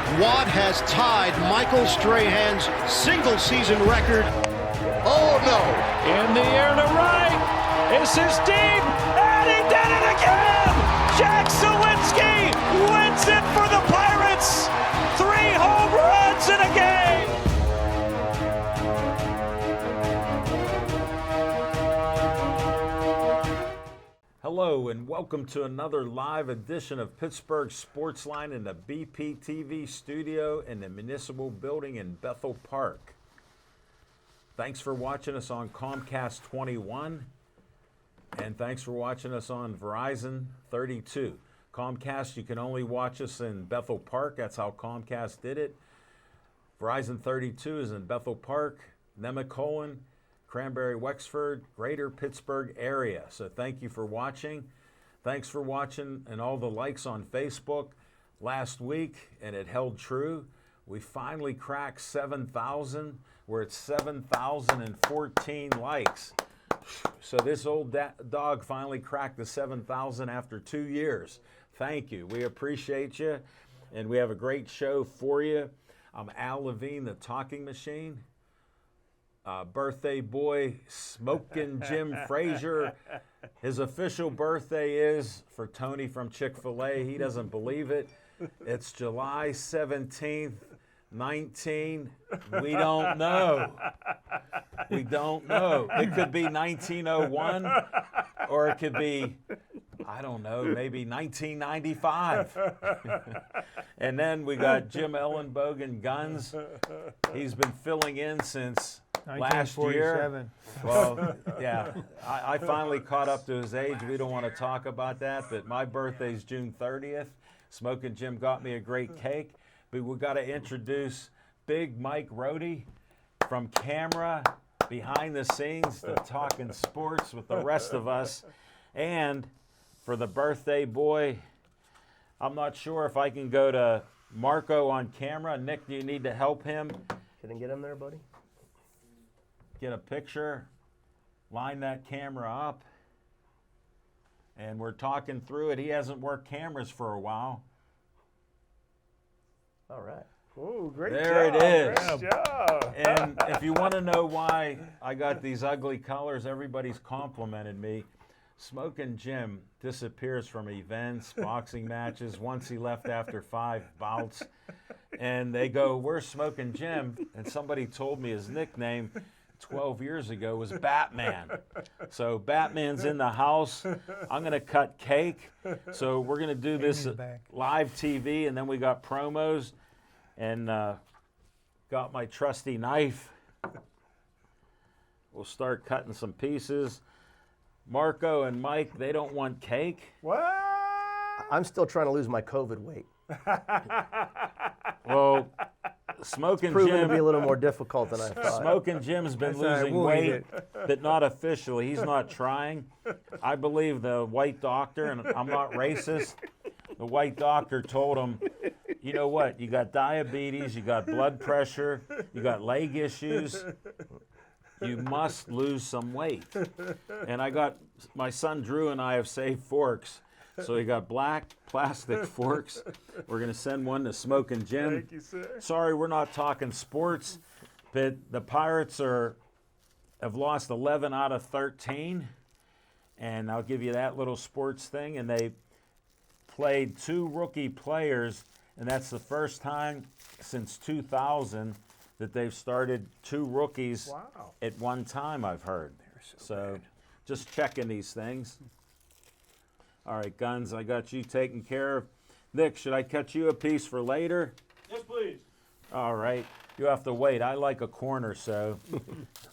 Watt has tied Michael Strahan's single-season record. Oh, no. In the air to right. This is deep. And he did it again. Jack Suwinski wins it for the Pirates. 3 home runs in a game. Hello and welcome to another live edition of Pittsburgh Sportsline in the BPTV studio in the Municipal Building in Bethel Park. Thanks for watching us on Comcast 21 and thanks for watching us on Verizon 32. Comcast, you can only watch us in Bethel Park. That's how Comcast did it. Verizon 32 is in Bethel Park, Nemacolin, Cranberry, Wexford, Greater Pittsburgh area. So thank you for watching. Thanks for watching and all the likes on Facebook last week, and it held true. We finally cracked 7,000. We're at 7,014 likes. So this old dog finally cracked the 7,000 after 2 years. Thank you. We appreciate you, and we have a great show for you. I'm Al Levine, the Talking Machine. Birthday boy, Smokin' Jim Frazier. His official birthday is, for Tony from Chick-fil-A, he doesn't believe it. It's July 17th, 19. We don't know. We don't know. It could be 1901, or it could be, I don't know, maybe 1995. And then we got Jim Ellenbogen Guns. He's been filling in since last year. Well, yeah, I finally caught up to his age. We don't want to talk about that, but my birthday's June 30th. Smokin' Jim got me a great cake, but we got to introduce Big Mike Rohde from camera, behind the scenes, to talking sports with the rest of us. And for the birthday boy, I'm not sure if I can go to Marco on camera. Nick, do you need to help him? Can I get him there, buddy? Get a picture, line that camera up, and we're talking through it. He hasn't worked cameras for a while. All right. Oh, great There job. it is. Great job. And if you want to know why I got these ugly colors, everybody's complimented me. Smokin' Jim disappears from events, boxing matches, once he left after 5 bouts. And they go, "Where's Smokin' Jim?" And somebody told me his nickname 12 years ago was Batman. So Batman's in the house. I'm going to cut cake. So we're going to do this live TV, and then we got promos, and got my trusty knife. We'll start cutting some pieces. Marco and Mike, they don't want cake. What? I'm still trying to lose my COVID weight. Well, Smokin' Proven to be a Jim, little more difficult than I thought. Smokin' Jim's been losing weight, but not officially. He's not trying. I believe the white doctor, and I'm not racist, the white doctor told him, you know what, you got diabetes, you got blood pressure, you got leg issues, you must lose some weight. And I got, my son Drew and I have saved forks. So we got black plastic forks. We're going to send one to Smokin' Jim. Thank you, sir. Sorry, we're not talking sports, but the Pirates have lost 11 out of 13. And I'll give you that little sports thing. And they played 2 rookie players, and that's the first time since 2000 that they've started 2 rookies at one time, I've heard. So just checking these things. All right, Guns, I got you taken care of. Nick, should I cut you a piece for later? Yes, please. All right. You have to wait. I like a corner, so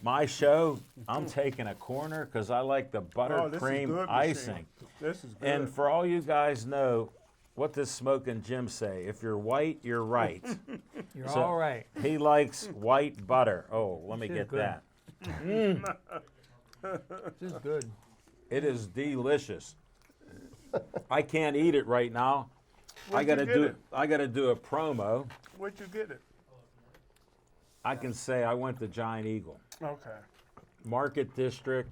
my show, I'm taking a corner because I like the buttercream icing. This is good. And for all you guys know, what does Smokin' Jim say? If you're white, you're right. You're all right. He likes white butter. Oh, let me get good. that. This is good. It is delicious. I can't eat it right now. I Where'd you get it? I gotta do a promo. Where'd you get it? I can say I went to Giant Eagle. Okay. Market District.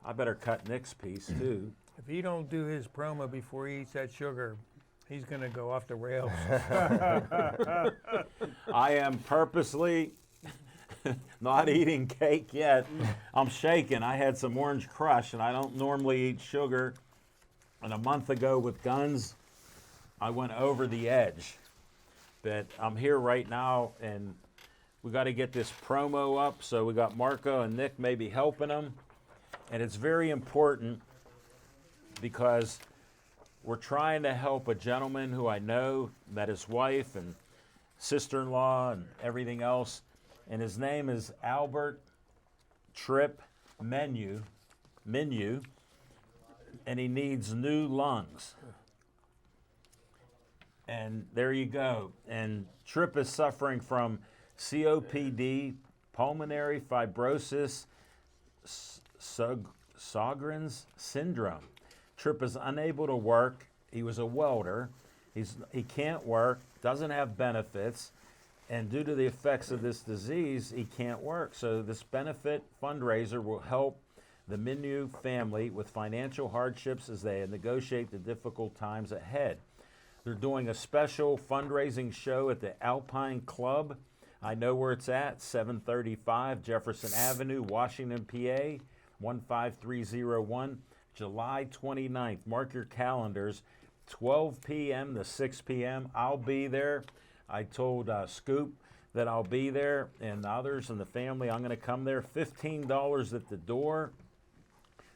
I better cut Nick's piece too. If he don't do his promo before he eats that sugar, He's going to go off the rails. I am purposely not eating cake yet. I'm shaking. I had some Orange Crush, and I don't normally eat sugar. And a month ago with Guns, I went over the edge. But I'm here right now, and we got to get this promo up. So we got Marco and Nick maybe helping them. And it's very important because we're trying to help a gentleman who I know, met his wife and sister-in-law and everything else. And his name is Albert Tripp Menu, and he needs new lungs. And there you go. And Tripp is suffering from COPD, pulmonary fibrosis, Sjogren's syndrome. Tripp is unable to work. He was a welder. He can't work, doesn't have benefits, and due to the effects of this disease, he can't work. So this benefit fundraiser will help the Menu family with financial hardships as they negotiate the difficult times ahead. They're doing a special fundraising show at the Alpine Club. I know where it's at, 735 Jefferson Avenue, Washington, PA, 15301, July 29th. Mark your calendars, 12 p.m. to 6 p.m. I'll be there. I told Scoop that I'll be there, and others in the family. I'm going to come there. $15 at the door.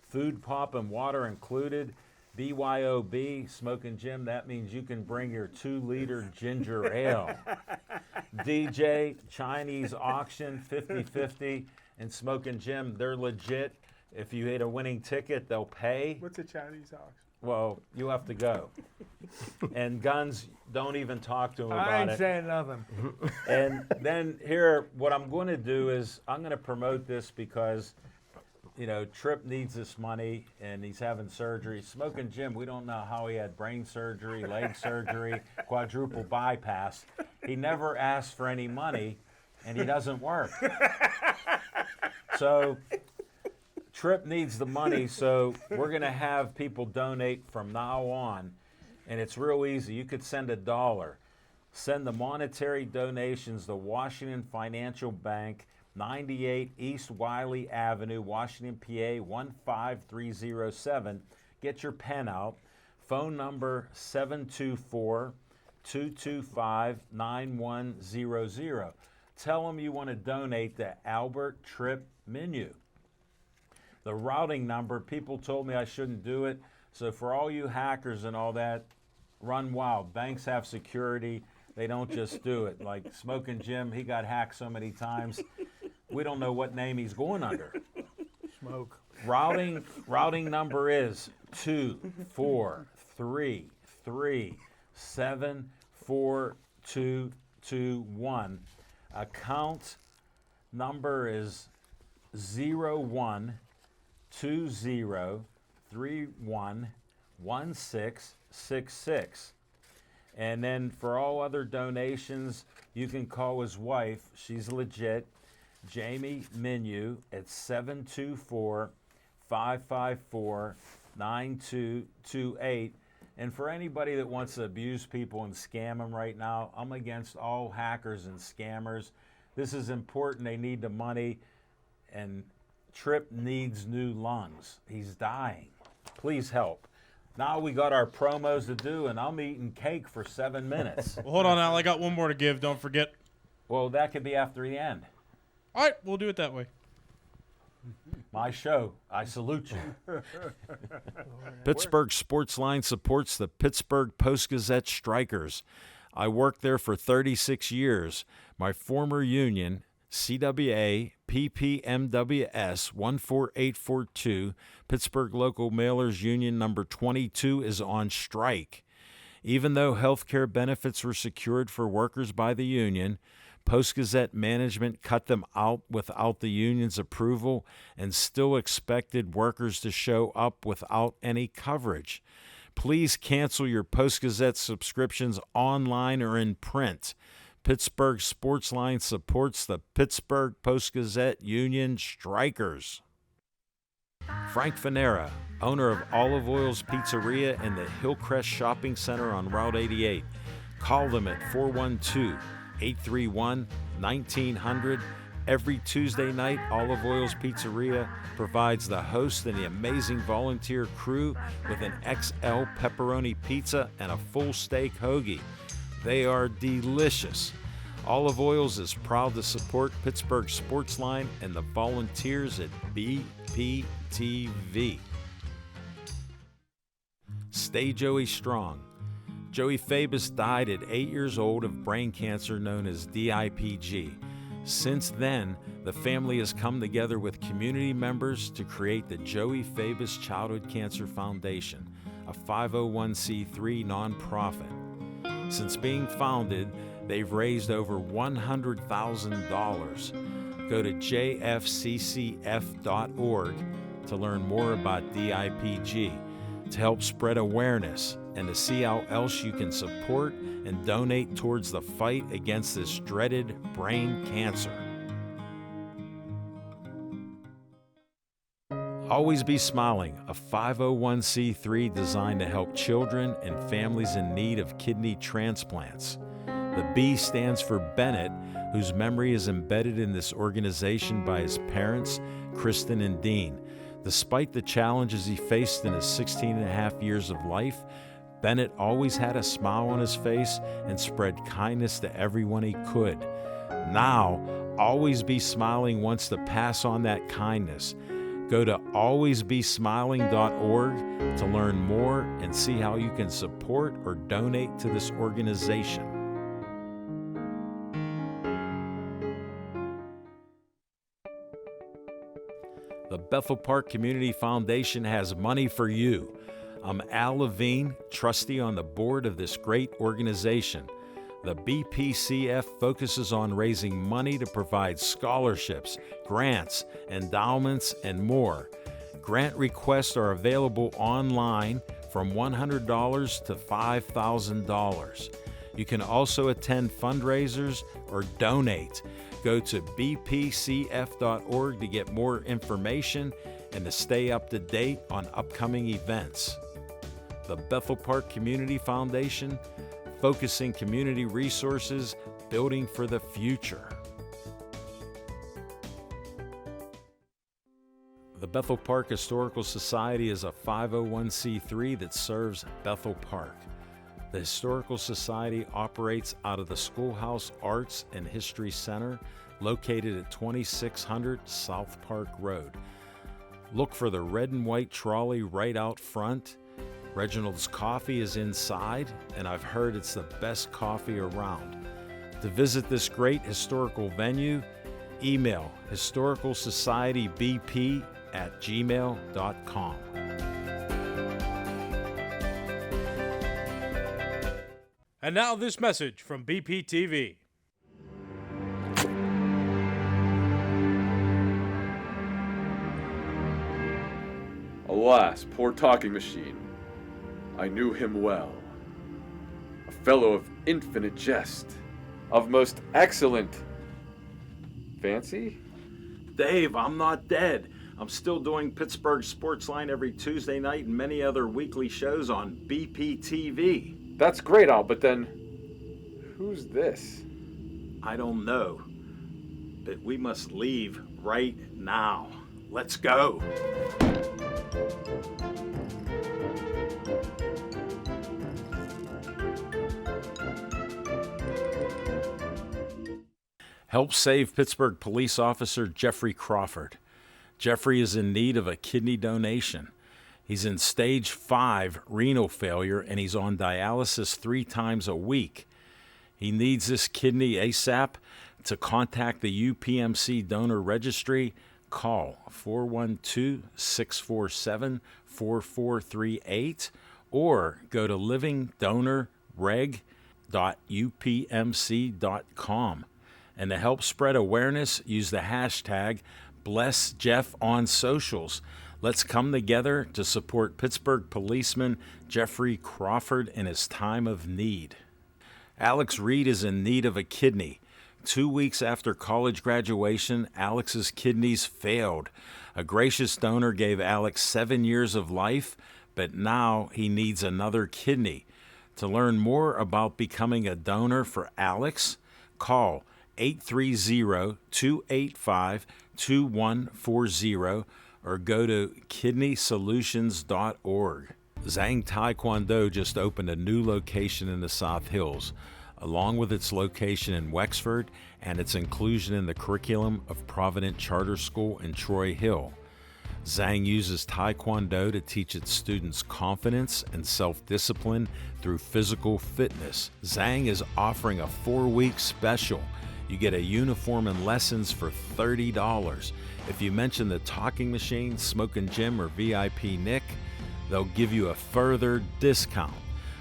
Food, pop, and water included. BYOB, Smoking Jim, that means you can bring your 2-liter ginger ale. DJ, Chinese auction, 50-50, and Smoking Jim, they're legit. If you hit a winning ticket, they'll pay. What's a Chinese auction? Well, you have to go. And Guns, don't even talk to him about I ain't it. saying nothing. And then here, what I'm going to do is I'm going to promote this because, you know, Tripp needs this money and he's having surgery. Smoking Jim, we don't know how he had brain surgery, leg surgery, quadruple bypass. He never asked for any money and he doesn't work. So Tripp needs the money, so we're going to have people donate from now on. And it's real easy. You could send $1. Send the monetary donations to Washington Financial Bank, 98 East Wiley Avenue, Washington, PA, 15307. Get your pen out. Phone number 724-225-9100. Tell them you want to donate to Albert Tripp Menu. The routing number, people told me I shouldn't do it. So for all you hackers and all that, run wild. Banks have security. They don't just do it. Like Smoking Jim, he got hacked so many times. We don't know what name he's going under. Smoke. Routing number is 243374221. Account number is 0120311666. And then for all other donations, you can call his wife. She's legit. Jamie Menu at 724-554-9228. And for anybody that wants to abuse people and scam them right now, I'm against all hackers and scammers. This is important. They need the money. And Tripp needs new lungs. He's dying. Please help. Now we got our promos to do, and I'm eating cake for 7 minutes. Well, hold on, Al. I got one more to give. Don't forget. Well, that could be after the end. All right, we'll do it that way. My show. I salute you. Pittsburgh Sportsline supports the Pittsburgh Post-Gazette Strikers. I worked there for 36 years. My former union, CWA PPMWS 14842, Pittsburgh Local Mailers Union number 22, is on strike. Even though health care benefits were secured for workers by the union, Post-Gazette management cut them out without the union's approval and still expected workers to show up without any coverage. Please cancel your Post-Gazette subscriptions online or in print. Pittsburgh Sportsline supports the Pittsburgh Post-Gazette Union Strikers. Frank Fanera, owner of Olive Oil's Pizzeria and the Hillcrest Shopping Center on Route 88. Call them at 412-831-1900. Every Tuesday night, Olive Oil's Pizzeria provides the host and the amazing volunteer crew with an XL pepperoni pizza and a full steak hoagie. They are delicious. Olive Oils is proud to support Pittsburgh Sportsline and the volunteers at BPTV. Stay Joey strong. Joey Fabus died at 8 years old of brain cancer known as DIPG. Since then, the family has come together with community members to create the Joey Fabus Childhood Cancer Foundation, a 501c3 nonprofit. Since being founded, they've raised over $100,000. Go to jfccf.org to learn more about DIPG, to help spread awareness, and to see how else you can support and donate towards the fight against this dreaded brain cancer. Always Be Smiling, a 501c3 designed to help children and families in need of kidney transplants. The B stands for Bennett, whose memory is embedded in this organization by his parents, Kristen and Dean. Despite the challenges he faced in his 16 and a half years of life, Bennett always had a smile on his face and spread kindness to everyone he could. Now, Always Be Smiling wants to pass on that kindness. Go to alwaysbesmiling.org to learn more and see how you can support or donate to this organization. The Bethel Park Community Foundation has money for you. I'm Al Levine, trustee on the board of this great organization. The BPCF focuses on raising money to provide scholarships, grants, endowments, and more. Grant requests are available online from $100 to $5,000. You can also attend fundraisers or donate. Go to bpcf.org to get more information and to stay up to date on upcoming events. The Bethel Park Community Foundation, focusing community resources, building for the future. The Bethel Park Historical Society is a 501c3 that serves Bethel Park. The Historical Society operates out of the Schoolhouse Arts and History Center, located at 2600 South Park Road. Look for the red and white trolley right out front. Reginald's Coffee is inside, and I've heard it's the best coffee around. To visit this great historical venue, email historicalsocietybp@gmail.com. And now this message from BPTV. Alas, poor talking machine. I knew him well. A fellow of infinite jest, of most excellent fancy? Dave, I'm not dead. I'm still doing Pittsburgh Sportsline every Tuesday night and many other weekly shows on BPTV. That's great, Al, but then who's this? I don't know, but we must leave right now. Let's go. Help save Pittsburgh police officer Jeffrey Crawford. Jeffrey is in need of a kidney donation. He's in stage 5 renal failure and he's on dialysis 3 times a week. He needs this kidney ASAP. To contact the UPMC donor registry, call 412-647-4438 or go to livingdonorreg.upmc.com. And to help spread awareness, use the hashtag #BlessJeff on socials. Let's come together to support Pittsburgh policeman Jeffrey Crawford in his time of need. Alex Reed is in need of a kidney. 2 weeks after college graduation, Alex's kidneys failed. A gracious donor gave Alex 7 years of life, but now he needs another kidney. To learn more about becoming a donor for Alex, call 830-285-2140 or go to kidneysolutions.org. Zhang Taekwondo just opened a new location in the South Hills, along with its location in Wexford and its inclusion in the curriculum of Provident Charter School in Troy Hill. Zhang uses Taekwondo to teach its students confidence and self-discipline through physical fitness. Zhang is offering a 4-week special. You get a uniform and lessons for $30. If you mention the Talking Machine, Smoking Jim, or VIP Nick, they'll give you a further discount.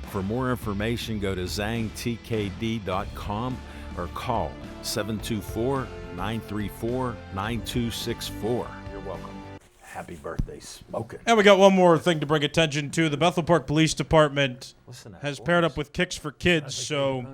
For more information, go to zhangtkd.com or call 724-934-9264. You're welcome. Happy birthday, Smoking. And we got one more thing to bring attention to. The Bethel Park Police Department has paired up with Kicks for Kids. So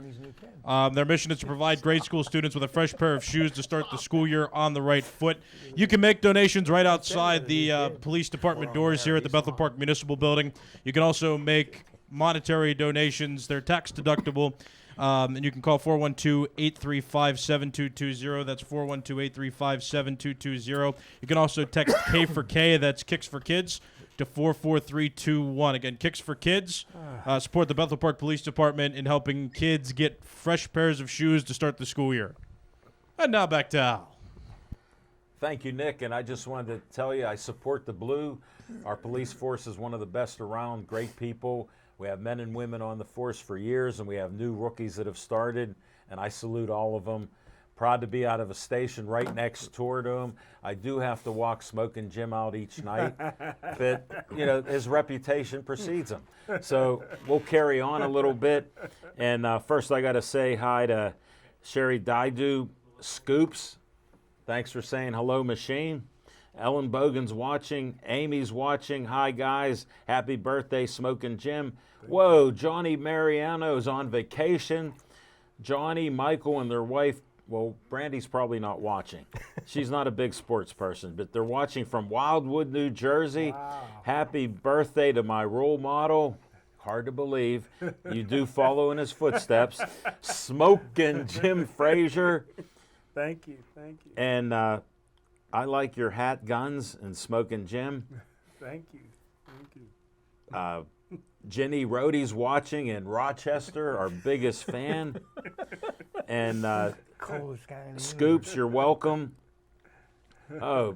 their mission is to provide grade school students with a fresh pair of shoes to start the school year on the right foot. You can make donations right outside the police department doors here at the Bethel Park Municipal Building. You can also make monetary donations. They're tax deductible. And you can call 412-835-7220. That's 412-835-7220. You can also text K for K, that's Kicks for Kids, to 44321. Again, Kicks for Kids. Support the Bethel Park Police Department in helping kids get fresh pairs of shoes to start the school year. And now back to Al. Thank you, Nick. And I just wanted to tell you I support the Blue. Our police force is one of the best around, great people. We have men and women on the force for years, and we have new rookies that have started, and I salute all of them. Proud to be out of a station right next door to him. I do have to walk Smoking Jim out each night, but, you know, his reputation precedes him. So we'll carry on a little bit. And first I got to say hi to Sherry Daidu Scoops. Thanks for saying hello, Machine. Ellen Bogan's watching. Amy's watching. Hi, guys. Happy birthday, Smoking Jim. Whoa, Johnny Mariano's on vacation. Johnny, Michael, and their wife, well, Brandy's probably not watching. She's not a big sports person, but they're watching from Wildwood, New Jersey. Wow. Happy birthday to my role model. Hard to believe. You do follow in his footsteps. Smoking Jim Frazier. Thank you. Thank you. And I like your hat, guns, and Smoking Jim. Thank you. Thank you. Jenny Rohde's watching in Rochester, our biggest fan. And Scoops, you're welcome. Oh,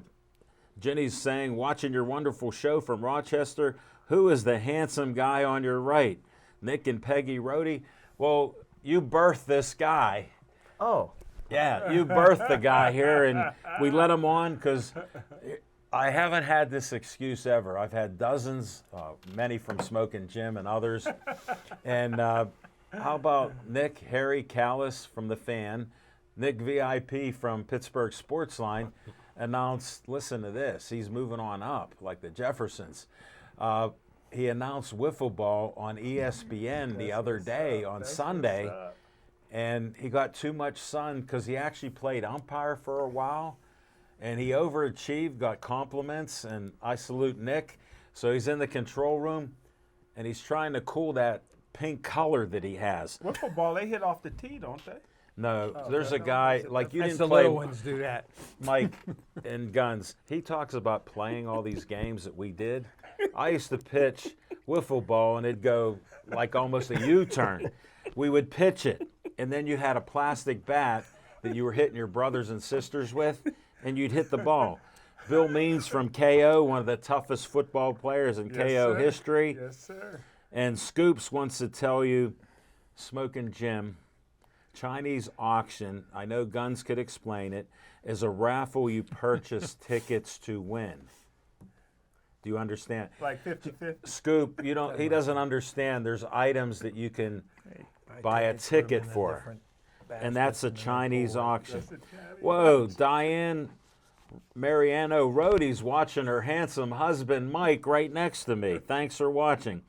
Jenny's saying, watching your wonderful show from Rochester. Who is the handsome guy on your right? Nick and Peggy Rohde? Well, you birthed this guy. Oh. Yeah, you birthed the guy here, and we let him on because I haven't had this excuse ever. I've had dozens, many from Smoking Jim and others. And how about Nick, Harry Callis from The Fan, Nick VIP from Pittsburgh Sportsline announced, listen to this, he's moving on up like the Jeffersons. He announced wiffle ball on ESPN the other day on Sunday. And he got too much sun because he actually played umpire for a while. And he overachieved, got compliments, and I salute Nick. So he's in the control room, and he's trying to cool that pink color that he has. Wiffle ball, they hit off the tee, don't they? No, there's a guy, like you That's didn't the play, little ones do that. Mike and Guns. He talks about playing all these games that we did. I used to pitch wiffle ball, and it'd go like almost a U-turn. We would pitch it, and then you had a plastic bat that you were hitting your brothers and sisters with, and you'd hit the ball. Bill Means from KO, one of the toughest football players in KO history. Yes, sir. And Scoops wants to tell you, Smoking Jim, Chinese auction, I know Guns could explain it, is a raffle you purchase tickets to win. Do you understand? Like 50-50? Scoop, you don't. He doesn't understand. There's items that you can buy a ticket for, and that's a Chinese auction. Whoa, Diane Mariano Rohde's watching her handsome husband Mike right next to me. Thanks for watching.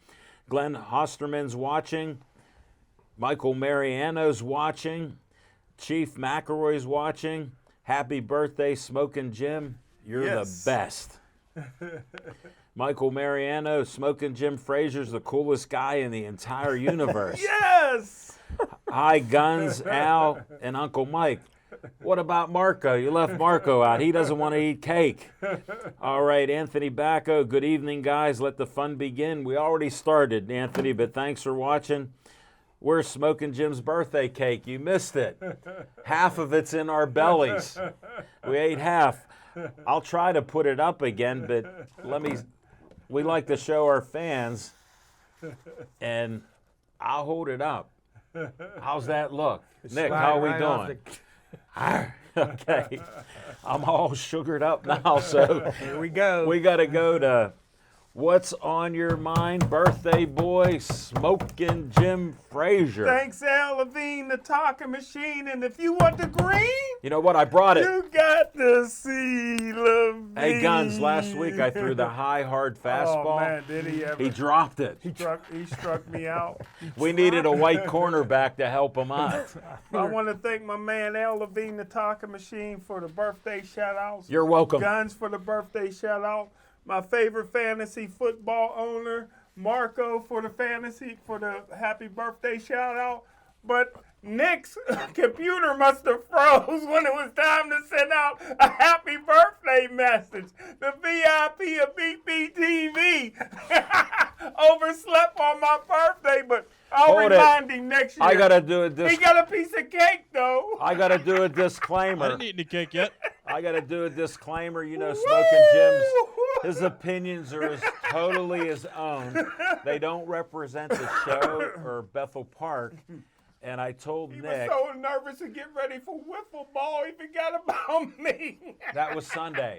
Glenn Hosterman's watching. Michael Mariano's watching. Chief McElroy's watching. Happy birthday, Smoking Jim. You're Yes. the best. Michael Mariano, Smoking Jim Frazier's the coolest guy in the entire universe. Yes. Hi, Guns, Al, and Uncle Mike. What about Marco? You left Marco out. He doesn't want to eat cake. All right, Anthony Bacco. Good evening, guys. Let the fun begin. We already started, Anthony, but thanks for watching. We're Smoking Jim's birthday cake. You missed it. Half of it's in our bellies. We ate half. I'll try to put it up again, but we like to show our fans, and I'll hold it up. How's that look? Nick, how are we doing? Okay. I'm all sugared up now, so Here we go. we got to go to What's on Your Mind, birthday boy, Smoking Jim Frazier. Thanks, Al Levine, the talking machine. And if you want the green, You know what? I brought it. you got to see Levine. Hey, Guns, last week I threw the high, hard fastball. Oh, man, did he ever? He dropped it. He struck me out. We needed a white cornerback to help him out. I want to thank my man Al Levine, the talking machine, for the birthday shout-outs. You're welcome. Guns for the birthday shout-out. My favorite fantasy football owner, Marco, for the happy birthday shout-out. But Nick's computer must have froze when it was time to send out a happy birthday message. The VIP of BPTV overslept on my birthday, but I'll Hold it. remind him next year. I got to do it He got a piece of cake, though. I got to do a I disclaimer. didn't eat any cake yet. I got to do a disclaimer. You know, Smoking Jim's, his opinions are totally his own. They don't represent the show or Bethel Park. And I told He Nick, was so nervous to get ready for wiffle ball, he forgot about me. that was Sunday.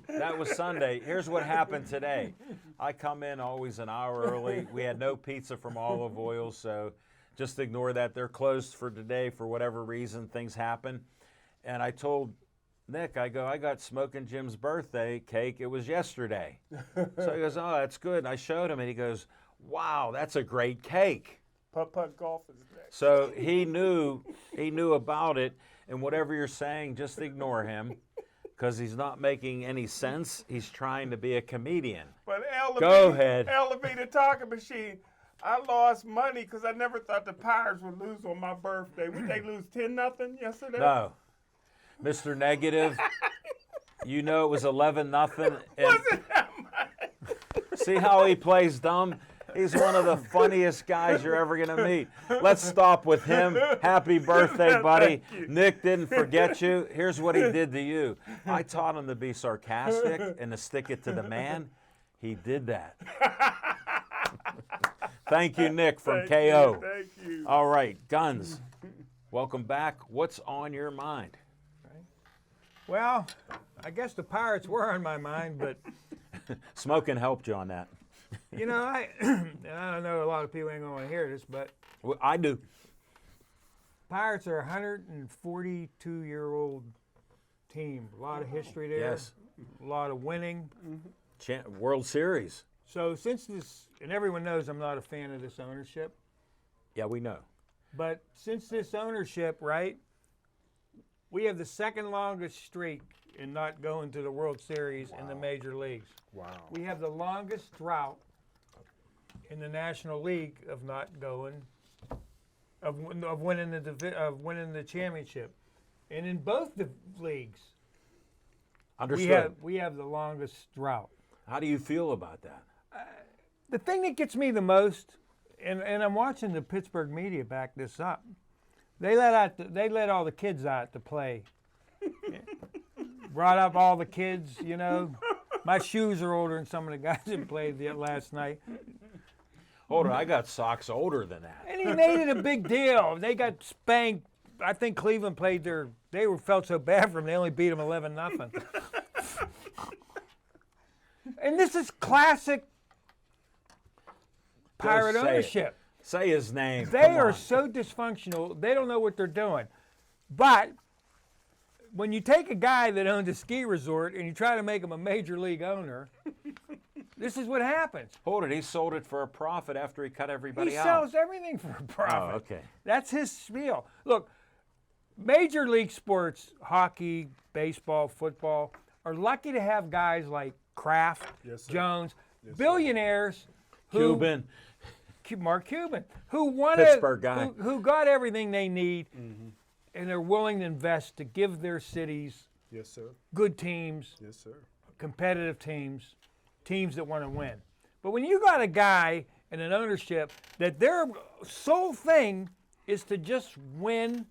That was Sunday. Here's what happened today. I come in always an hour early. We had no pizza from Olive Oil, so just ignore that. They're closed for today for whatever reason. Things happen. And I told Nick, I got Smoking Jim's birthday cake. It was yesterday. So he goes, oh, that's good. And I showed him, and he goes, wow, that's a great cake. Putt-putt golf is next. So he knew about it, and whatever you're saying, just ignore him, because he's not making any sense. He's trying to be a comedian. But Go ahead. Elevator talking machine. I lost money because I never thought the Pirates would lose on my birthday. Would they lose 10-0 yesterday? No. Mr. Negative, you know it was 11-0. Wasn't that much? See how he plays dumb? He's one of the funniest guys you're ever going to meet. Let's stop with him. Happy birthday, buddy. Nick didn't forget you. Here's what he did to you. I taught him to be sarcastic and to stick it to the man. He did that. Thank you, Nick from KO. Thank you. All right, Guns, welcome back. What's on your mind? Well, I guess the Pirates were on my mind, but Smoking helped you on that. you know, I don't know, a lot of people ain't gonna want to hear this, but Well, I do. Pirates are a 142-year-old team. A lot of history there. Yes. A lot of winning. World Series. So since this, and everyone knows I'm not a fan of this ownership, Yeah, we know. but since this ownership, right, we have the second longest streak in not going to the World Series in the major leagues. Wow. We have the longest drought in the National League of not going, of winning the championship, and in both the leagues, Understood. we have the longest drought. How do you feel about that? The thing that gets me the most, and I'm watching the Pittsburgh media back this up. They let all the kids out to play. Brought up all the kids, you know. My shoes are older than some of the guys that played last night. Hold on, I got socks older than that. And he made it a big deal. They got spanked. I think Cleveland felt so bad for them, they only beat them 11-0. And this is classic Pirate Just say it. ownership. Say his name. They Come are on. so dysfunctional, they don't know what they're doing. But when you take a guy that owns a ski resort and you try to make him a major league owner, this is what happens. Hold it. He sold it for a profit after he cut everybody He out. sells everything for a profit. Oh, okay. That's his spiel. Look, Major league sports, hockey, baseball, football, are lucky to have guys like Kraft, Jones, billionaires who Mark Cuban, who won Pittsburgh guy. who got everything they need, and they're willing to invest to give their cities good teams, competitive teams, teams that want to win. But when you got a guy and an ownership that their sole thing is to just win,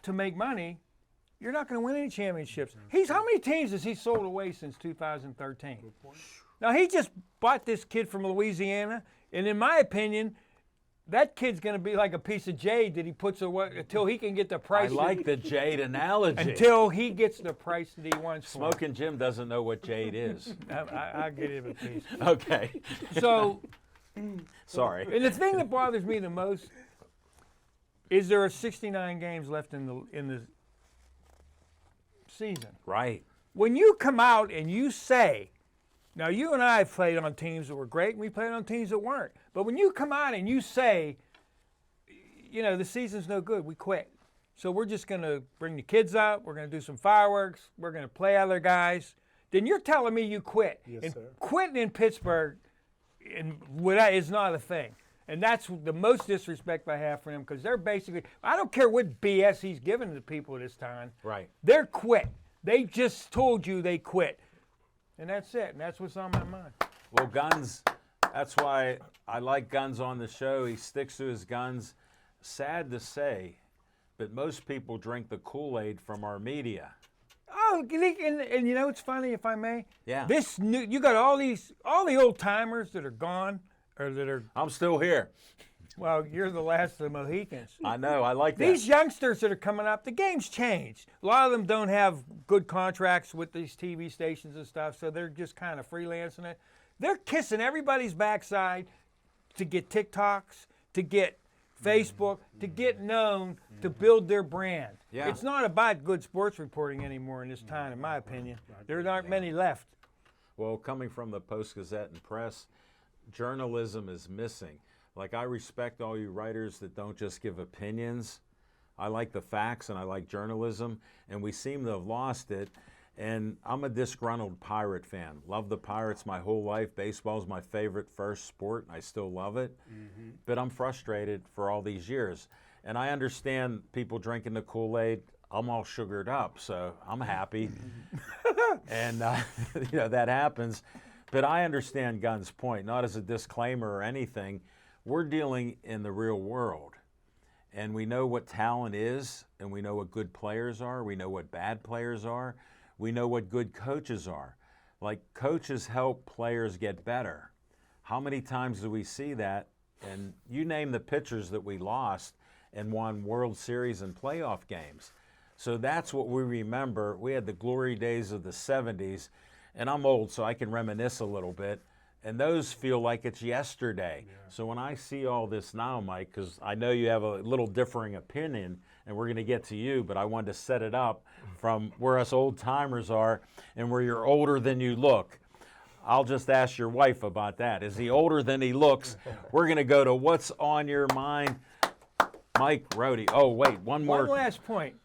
to make money, you're not going to win any championships. How many teams has he sold away since 2013? Now, he just bought this kid from Louisiana, and in my opinion, that kid's going to be like a piece of jade that he puts away until he can get the price. I like the jade analogy. Until he gets the price that he wants for it. Smoking Jim doesn't know what jade is. I'll get him a piece. Okay. So, sorry. And the thing that bothers me the most is there are 69 games left in the season. Right. When you come out and you say, now you and I have played on teams that were great, and we played on teams that weren't. But when you come out and you say, the season's no good, we quit. So we're just going to bring the kids up, we're going to do some fireworks, we're going to play other guys, then you're telling me you quit. Yes, sir. Quitting in Pittsburgh is not a thing. And that's the most disrespect I have for him, because they're basically, I don't care what BS he's giving to people this time. Right. They're quit. They just told you they quit. And that's it. And that's what's on my mind. Well, Guns, that's why I like Guns on the show. He sticks to his guns. Sad to say, but most people drink the Kool-Aid from our media. Oh, and it's funny, if I may? Yeah. You got all the old timers that are gone, or that are. I'm still here. Well, you're the last of the Mohicans. I know. I like that. These youngsters that are coming up, the game's changed. A lot of them don't have good contracts with these TV stations and stuff, so they're just kind of freelancing it. They're kissing everybody's backside to get TikToks, to get Facebook, to get known, to build their brand. Yeah. It's not about good sports reporting anymore in this time, in my opinion. There aren't many left. Well, coming from the Post-Gazette and Press, journalism is missing. Like, I respect all you writers that don't just give opinions. I like the facts and I like journalism, and we seem to have lost it. And I'm a disgruntled Pirate fan. Love the Pirates my whole life. Baseball's my favorite first sport, and I still love it. But I'm frustrated for all these years. And I understand people drinking the Kool-Aid. I'm all sugared up, so I'm happy. And, that happens. But I understand Gunn's point, not as a disclaimer or anything. We're dealing in the real world, and we know what talent is, and we know what good players are. We know what bad players are. We know what good coaches are. Like, coaches help players get better. How many times do we see that? And you name the pitchers that we lost and won World Series and playoff games. So that's what we remember. We had the glory days of the 70s, and I'm old, so I can reminisce a little bit. And those feel like it's yesterday. Yeah. So when I see all this now, Mike, because I know you have a little differing opinion, and we're going to get to you, but I wanted to set it up from where us old timers are and where you're older than you look. I'll just ask your wife about that. Is he older than he looks? We're going to go to what's on your mind. Mike Rohde. Oh, wait, one more. One last point.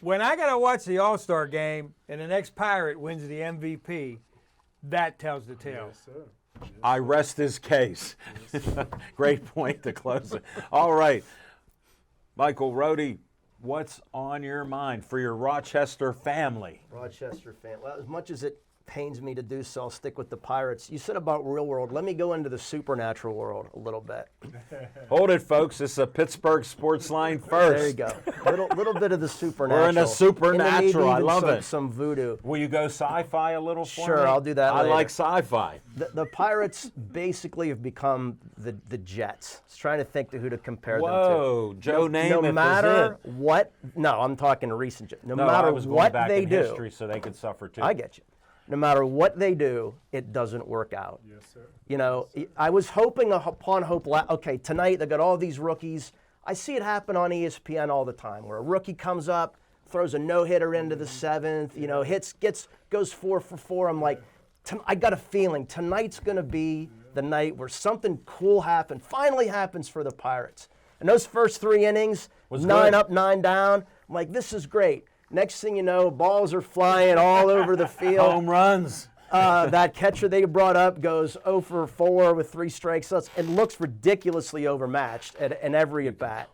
When I got to watch the All-Star game and an ex-Pirate wins the MVP, that tells the tale. Yes, sir. I rest his case. Great point to close it. All right. Michael Rohde, what's on your mind for your Rochester family? Rochester fan. Well, as much as it pains me to do so, I'll stick with the Pirates. You said about real world. Let me go into the supernatural world a little bit. Hold it, folks. This is a Pittsburgh Sports Line first. There you go. Little bit of the supernatural. We're in the supernatural. I love it. Some voodoo. Will you go sci-fi a little for me? Sure, I'll do that later. I like sci-fi. The Pirates basically have become the Jets. I was trying to think to who to compare them to. Whoa, Joe Namath. No matter what, no, I'm talking recent. No matter I was going what back they in do, history so they could suffer too. I get you. No matter what they do, it doesn't work out. Yes, sir. You know, I was hoping upon hope. Okay, tonight they got all these rookies. I see it happen on ESPN all the time, where a rookie comes up, throws a no-hitter into the seventh. You know, goes 4 for 4. I'm like, I got a feeling tonight's going to be the night where something cool finally happens for the Pirates. And those first 3 innings, Was 9 good. up, 9 down. I'm like, this is great. Next thing you know, balls are flying all over the field. Home runs. That catcher they brought up goes 0 for 4 with 3 strikeouts and looks ridiculously overmatched in every at bat.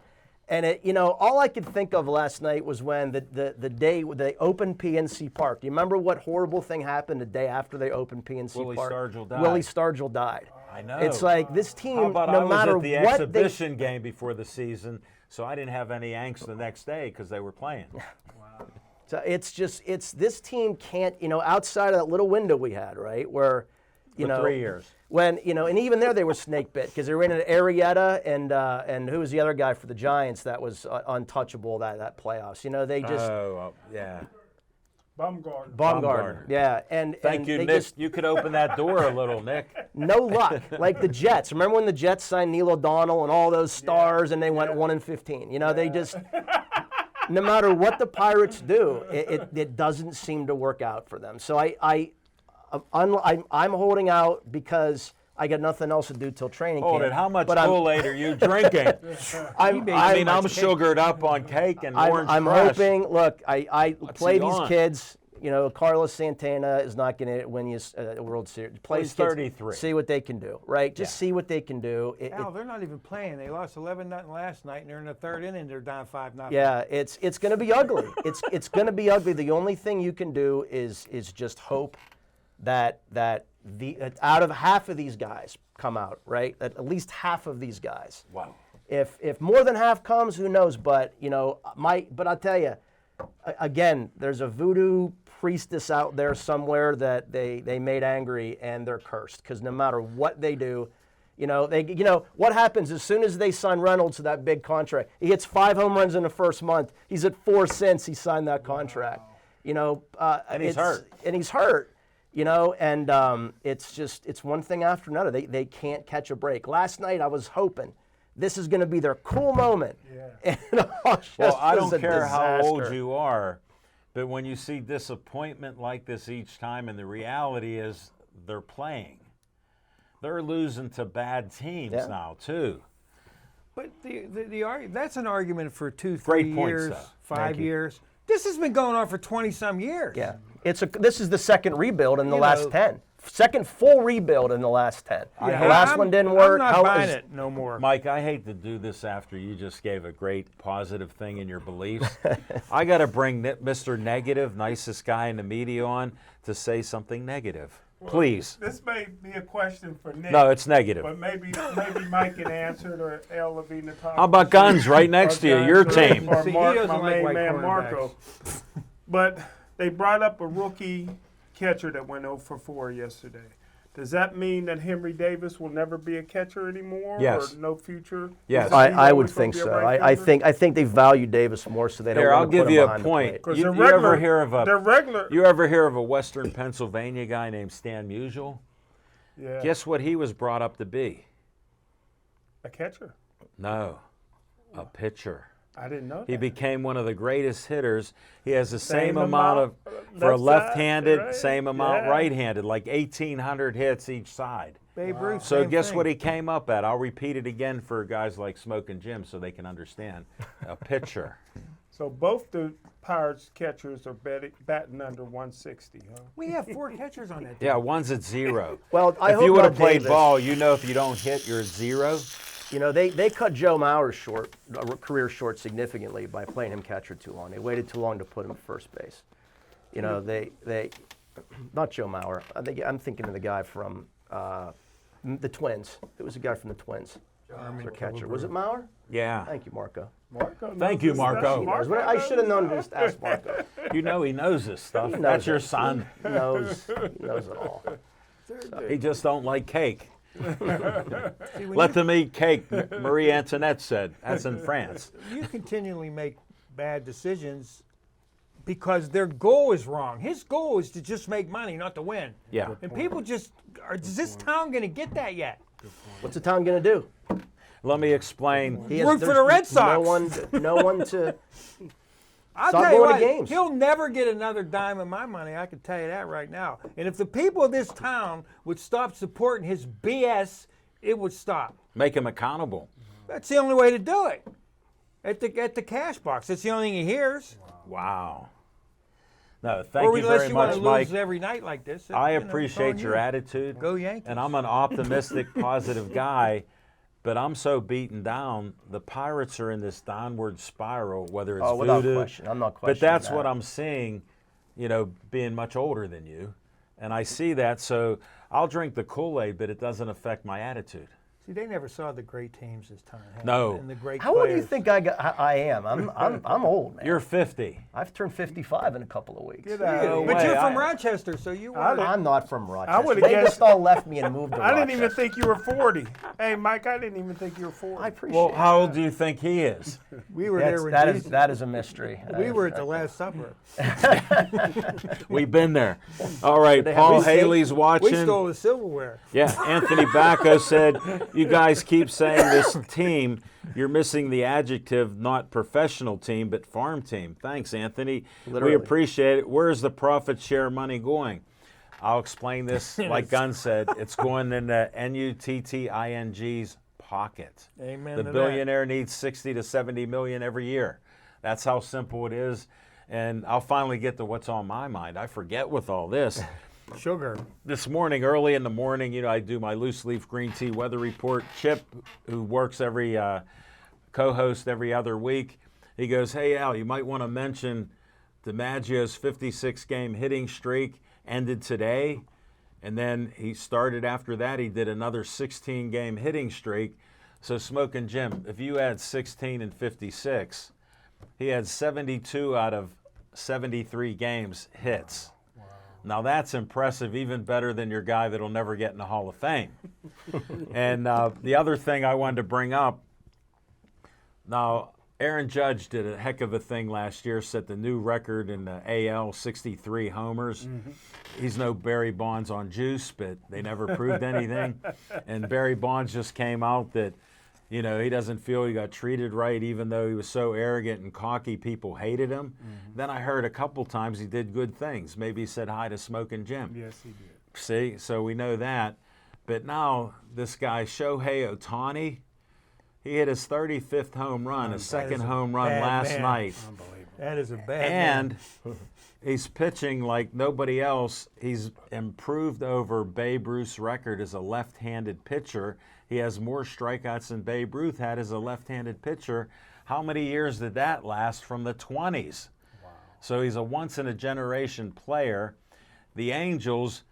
And all I could think of last night was when the day they opened PNC Park. Do you remember what horrible thing happened the day after they opened PNC Willie Park? Stargell died. Willie Stargell died. I know. It's like this team, How about no I matter was at the what exhibition game before the season, so I didn't have any angst the next day because they were playing. So it's this team can't, outside of that little window we had, right, where, For 3 years. when, and even there they were snake bit because they were in an Arrieta and who was the other guy for the Giants that was untouchable that playoffs. They just Yeah. Baumgartner. Baumgartner. Yeah, and Thank and you, they Nick. just You could open that door a little, Nick. no luck. Like the Jets. Remember when the Jets signed Neil O'Donnell and all those stars and they went 1-15? They just. No matter what the Pirates do, it doesn't seem to work out for them. So I'm holding out because I got nothing else to do till training Hold camp. it. How much But I'm- Kool-Aid are you drinking? I'm sugared up on cake and orange I'm Crush. hoping. Look, I play he these on? kids. Carlos Santana is not going to win you a World Series. Play He's these kids, 33. See what they can do, right? Just see what they can do. Al, they're not even playing. They lost 11-0 last night, and they're in the third inning. They're down 5-0. Yeah, it's going to be ugly. It's going to be ugly. The only thing you can do is just hope that out of half of these guys come out, right? At least half of these guys. Wow. If more than half comes, who knows? But but I'll tell you, again, there's a voodoo priestess out there somewhere that they made angry and they're cursed because no matter what they do, what happens as soon as they sign Reynolds to that big contract? He hits 5 home runs in the first month. He's at 4 since he signed that contract. And he's hurt. And he's hurt. And it's one thing after another. They can't catch a break. Last night I was hoping this is going to be their cool moment. Yeah. And Well, I was don't a care how old disaster. you are, but when you see disappointment like this each time, and the reality is they're playing, they're losing to bad teams now too. But that's an argument for 2-3 Great points, years, though. 5 years. This has been going on for 20-some years. Yeah, this is the second rebuild in the last 10. Second full rebuild in the last 10. The last one didn't work. I'm not buying it no more. Mike, I hate to do this after you just gave a great positive thing in your beliefs. I got to bring Mr. Negative, nicest guy in the media, on to say something negative. Please. This may be a question for Nick. No, it's negative. But maybe Mike can answer it, or El will be in the top. How about Guns right next to you, your team? Or See, he Mark, doesn't my like main white man quarterbacks. Marco. But they brought up a rookie catcher that went 0 for 4 yesterday. Does that mean that Henry Davis will never be a catcher anymore? Yes. Or no future? Yes. Is he I would always gonna think be a so. right I fielder? think they value Davis more, so they don't Here, want I'll to give put him you a behind the point. plate. 'Cause You, they're you ever regular- hear of they're regular. You ever hear of a Western Pennsylvania guy named Stan Musial? Yeah. Guess what he was brought up to be? A catcher. No, a pitcher. I didn't know He that. became one of the greatest hitters. He has the same Same amount of for a left side, left-handed, right? same amount Yeah. right-handed, like 1,800 hits each side. Babe Ruth, So same guess thing. what he came up at? I'll repeat it again for guys like Smoke and Jim so they can understand. A pitcher. So both the Pirates catchers are batting under 160, huh? We have 4 catchers on that team. Yeah, one's at 0. Well, I if hope you would have not played Davis. ball, you know if you don't hit, you're at 0. They cut Joe Mauer's career short significantly by playing him catcher too long. They waited too long to put him at first base. They not Joe Mauer. I'm thinking of the guy from the Twins. It was a guy from the Twins. Their catcher. Was it Mauer? Yeah. Thank you, Marco. Marco Thank knows you, his Marco. stuff. He knows what- I should have known to just ask Marco. You know he knows this stuff. knows That's your it. son. He knows it all. He just don't like cake. See, when Let them eat cake, Marie Antoinette said. That's in France. you continually make bad decisions because their goal is wrong. His goal is to just make money, not to win. Yeah. And people is this town going to get that yet? What's the town going to do? Let me explain. He has- Root for there's the Red Sox. No one to. I'll Stop tell you going to what, games. he'll never get another dime of my money. I can tell you that right now. And if the people of this town would stop supporting his BS, it would stop. Make him accountable. That's the only way to do it. at the cash box. That's the only thing he hears. Wow. No, thank Or you unless very you much, want to Mike. lose every night like this. I you know, appreciate it's on your you. attitude. Go Yankees. And I'm an optimistic, positive guy, but I'm so beaten down. The Pirates are in this downward spiral, whether it's without voodoo. question. I'm not But questioning that's that. what I'm seeing, being much older than you. And I see that, so I'll drink the Kool-Aid, but it doesn't affect my attitude. See, they never saw the great teams this time. No. And the great How old do you players. think I am? I'm old, man. You're 50. I've turned 55 in a couple of weeks. Get out. No But way. you're from I- Rochester, so you were. I'm not from Rochester. would've They guessed- just all left me and moved to I Rochester. didn't even think you were 40. Hey, Mike, I didn't even think you were 40. I appreciate Well, it. how old do you think he is? We were there when That Jesus- is a mystery. We were at the Last Supper. We've been there. All right, They have- Paul we stole- Haley's watching. We stole the silverware. Yeah, Anthony Bacco said, you guys keep saying this team, you're missing the adjective, not professional team, but farm team. Thanks, Anthony. Literally. We appreciate it. Where's the profit share money going? I'll explain this like Gunn said. It's going in the NUTTING's pocket. Amen The to that. billionaire needs 60 to 70 million every year. That's how simple it is. And I'll finally get to what's on my mind. I forget with all this. Sugar. This morning, early in the morning, I do my loose leaf green tea weather report. Chip, who works every co-host every other week, he goes, "Hey Al, you might want to mention DiMaggio's 56-game hitting streak ended today, and then he started after that. He did another 16-game hitting streak. So Smokin' Jim, if you add 16 and 56, he had 72 out of 73 games hits." Now that's impressive, even better than your guy that'll never get in the Hall of Fame. And the other thing I wanted to bring up, now Aaron Judge did a heck of a thing last year, set the new record in the AL, 63 homers. He's no Barry Bonds on juice, but they never proved anything. And Barry Bonds just came out that, he doesn't feel he got treated right, even though he was so arrogant and cocky, people hated him. Then I heard a couple times he did good things. Maybe he said hi to Smokin' Jim. Yes, he did. See, so we know that. But now this guy, Shohei Ohtani, he hit his 35th home run, his second home run bad last man. night. That is a bad And man. he's pitching like nobody else. He's improved over Babe Ruth's record as a left-handed pitcher. He has more strikeouts than Babe Ruth had as a left-handed pitcher. How many years did that last? From the 20s. Wow. So he's a once-in-a-generation player. The Angels,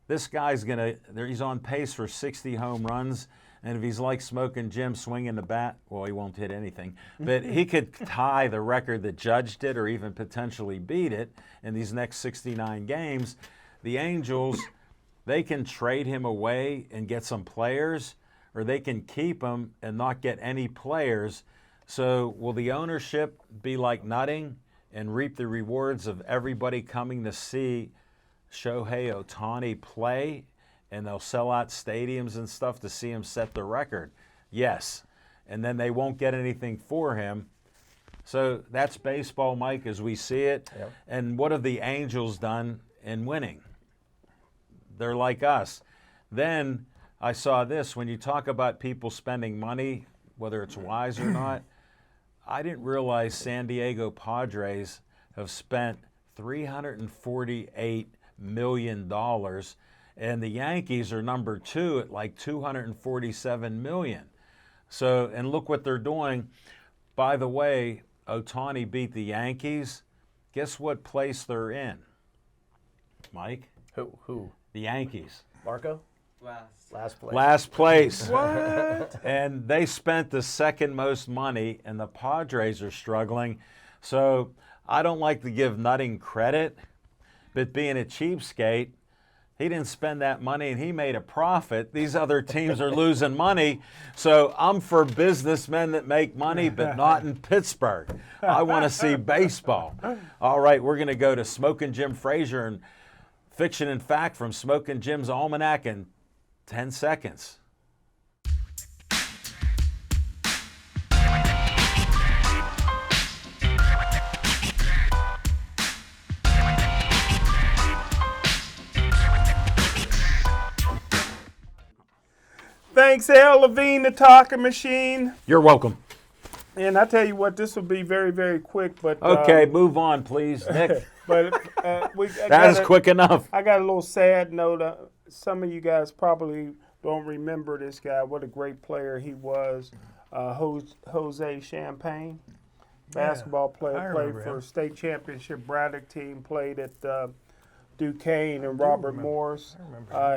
this guy's he's on pace for 60 home runs. And if he's like Smokin' Jim swinging the bat, well, he won't hit anything. But he could tie the record that Judge did or even potentially beat it in these next 69 games. The Angels, they can trade him away and get some players, or they can keep him and not get any players. So will the ownership be like Nutting and reap the rewards of everybody coming to see Shohei Ohtani play, and they'll sell out stadiums and stuff to see him set the record? Yes. And then they won't get anything for him. So that's baseball, Mike, as we see it. Yep. And what have the Angels done in winning? They're like us. Then I saw this. When you talk about people spending money, whether it's wise or not, I didn't realize San Diego Padres have spent $348 million, and the Yankees are number 2 at like $247 million. So, and look what they're doing. By the way, Ohtani beat the Yankees. Guess what place they're in? Mike? Who? The Yankees. Marco? Last place. Last place. What? And they spent the second most money, and the Padres are struggling. So I don't like to give Nutting credit, but being a cheapskate, he didn't spend that money and he made a profit. These other teams are losing money. So I'm for businessmen that make money, but not in Pittsburgh. I want to see baseball. All right, we're going to go to Smokin' Jim Frazier and Fiction and Fact from Smokin' Jim's Almanac in 10 seconds. Thanks, Al Levine, the talking machine. You're welcome. And I tell you what, this will be very, very quick. But Okay, move on, please, Nick. But That is quick enough. I got a little sad note. Some of you guys probably don't remember this guy. What a great player he was. Jose Champagne, basketball player, played for a state championship Braddock team, played at Duquesne and Robert Morris.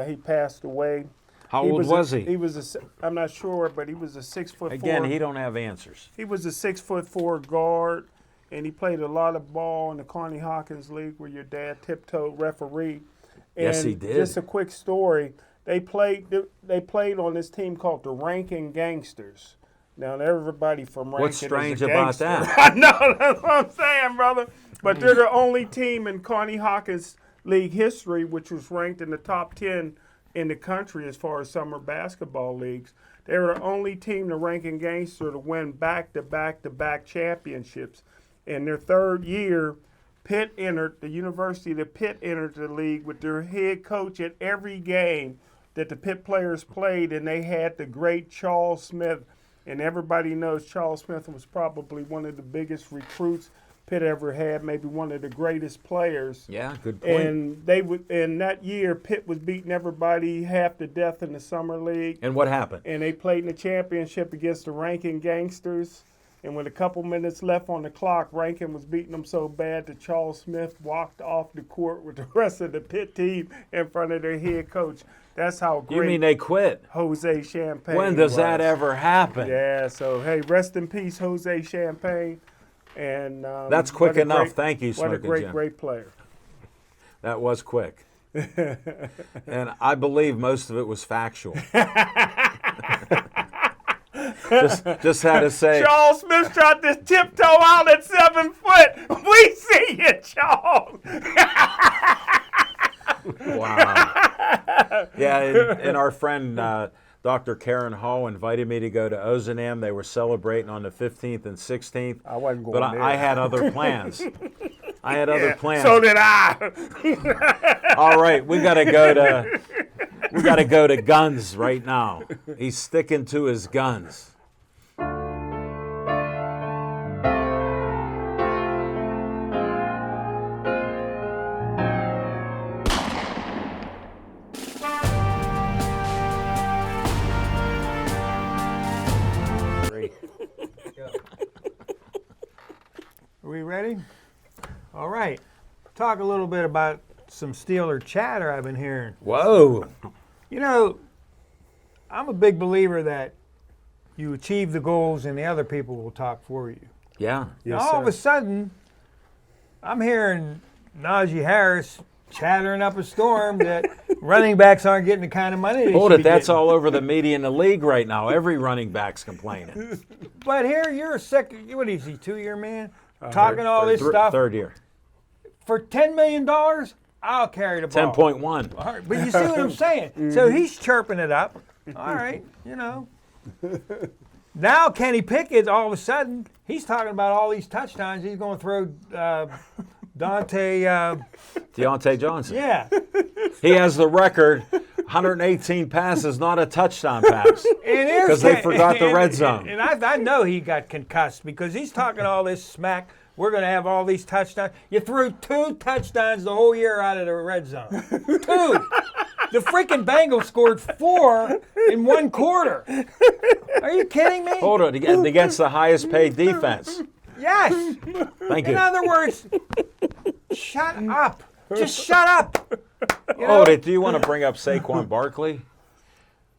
He passed away. How old was he? He was I'm not sure, but he was a 6'4". Again, he don't have answers. He was a 6'4" guard, and he played a lot of ball in the Connie Hawkins League, where your dad tiptoed referee. And Yes, he did. Just a quick story. They played on this team called the Rankin Gangsters. Now everybody from Rankin What's strange is a about gangster. that? I know, that's what I'm saying, brother. But they're the only team in Connie Hawkins League history which was ranked in the top 10 in the country as far as summer basketball leagues. They were the only team, the Rankin Gangster, to win back-to-back championships. In their third year, the University of Pitt entered the league with their head coach at every game that the Pitt players played, and they had the great Charles Smith. And everybody knows Charles Smith was probably one of the biggest recruits Pitt ever had, maybe one of the greatest players. Yeah, good point. And in that year, Pitt was beating everybody half to death in the summer league. And what happened? And they played in the championship against the Rankin Gangsters. And with a couple minutes left on the clock, Rankin was beating them so bad that Charles Smith walked off the court with the rest of the Pitt team in front of their head coach. That's how great You mean they quit? Jose Champagne When does was. that ever happen? Yeah, so, hey, rest in peace, Jose Champagne. And That's quick what a enough. great- Thank you, What a Smoking great, Jim. great player. That was quick. And I believe most of it was factual. just had to say. Charles Smith tried to tiptoe out at 7 foot. We see you, Charles. Wow. Yeah, and our friend Dr. Karen Hall invited me to go to Ozanam. They were celebrating on the 15th and 16th. I wasn't going But there. I had other plans. I had other plans. So did I. All right, we gotta go to guns right now. He's sticking to his guns. Are we ready? All right. Talk a little bit about some Steeler chatter I've been hearing. Whoa. You know, I'm a big believer that you achieve the goals and the other people will talk for you. Yeah. Now, all of a sudden, I'm hearing Najee Harris chattering up a storm that running backs aren't getting the kind of money they Hold should it, be that's getting. all over the media in the league right now. Every running back's complaining. But here you're a second, what is he, 2-year man? Talking all this stuff. Third year. For $10 million, I'll carry the ball. 10.1. All right, but you see what I'm saying? So he's chirping it up. All right, you know. Now Kenny Pickett, all of a sudden, he's talking about all these touchdowns. He's going to throw Deontay Johnson. yeah. He has the record, 118 passes, not a touchdown pass. Because they forgot the red zone. And I know he got concussed because he's talking all this smack. We're going to have all these touchdowns. You threw 2 touchdowns the whole year out of the red zone. 2. The freaking Bengals scored 4 in 1 quarter. Are you kidding me? Hold it, against the highest paid defense. Yes. Thank In you. other words, shut up. Just shut up. You know? Hold it, do you want to bring up Saquon Barkley?